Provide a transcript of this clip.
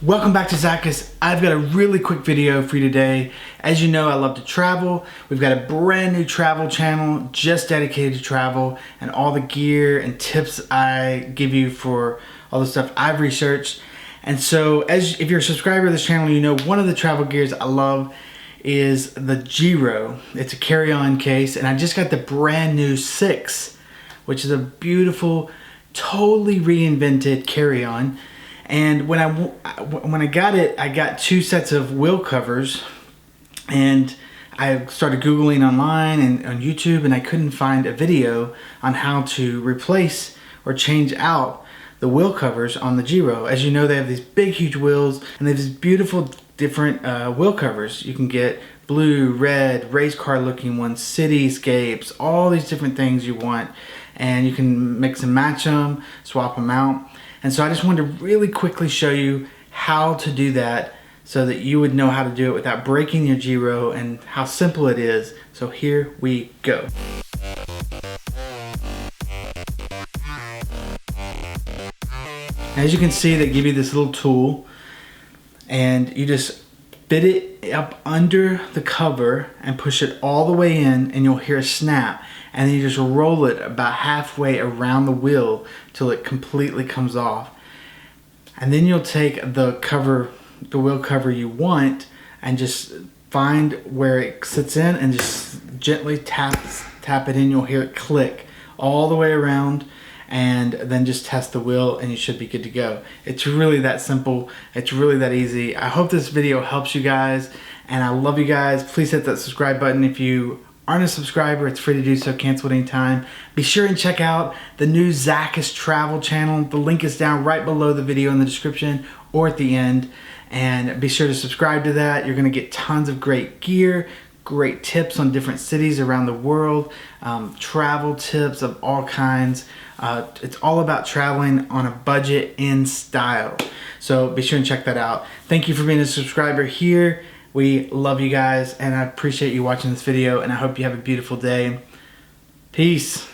Welcome back to Zachus. I've got a really quick video for you today. As you know, I love to travel. We've got a brand new travel channel just dedicated to travel and all the gear and tips I give you for all the stuff I've researched. And so if you're a subscriber to this channel, you know one of the travel gears I love is the Giro. It's a carry-on case, and I just got the brand new 6, which is a beautiful, totally reinvented carry-on. And when I got it, I got 2 sets of wheel covers, and I started Googling online and on YouTube, and I couldn't find a video on how to replace or change out the wheel covers on the Giro. As you know, they have these big, huge wheels, and they have these beautiful different wheel covers. You can get blue, red, race car looking ones, cityscapes, all these different things you want, and you can mix and match them, swap them out. And so I just wanted to really quickly show you how to do that so that you would know how to do it without breaking your Giro and how simple it is. So here we go. As you can see, they give you this little tool, and you just fit it up under the cover and push it all the way in, and you'll hear a snap. And then you just roll it about halfway around the wheel till it completely comes off. And then you'll take the wheel cover you want, and just find where it sits in and just gently tap it in. You'll hear it click all the way around, and then just test the wheel and you should be good to go. It's really that simple. It's really that easy. I hope this video helps you guys, and I love you guys. Please hit that subscribe button if you aren't a subscriber. It's free to do so, cancel at any time. Be sure and check out the new ZachusTravel Channel. The link is down right below the video in the description or at the end. And be sure to subscribe to that. You're gonna get tons of great gear, great tips on different cities around the world, travel tips of all kinds. It's all about traveling on a budget in style. So be sure and check that out. Thank you for being a subscriber here. We love you guys, and I appreciate you watching this video, and I hope you have a beautiful day. Peace.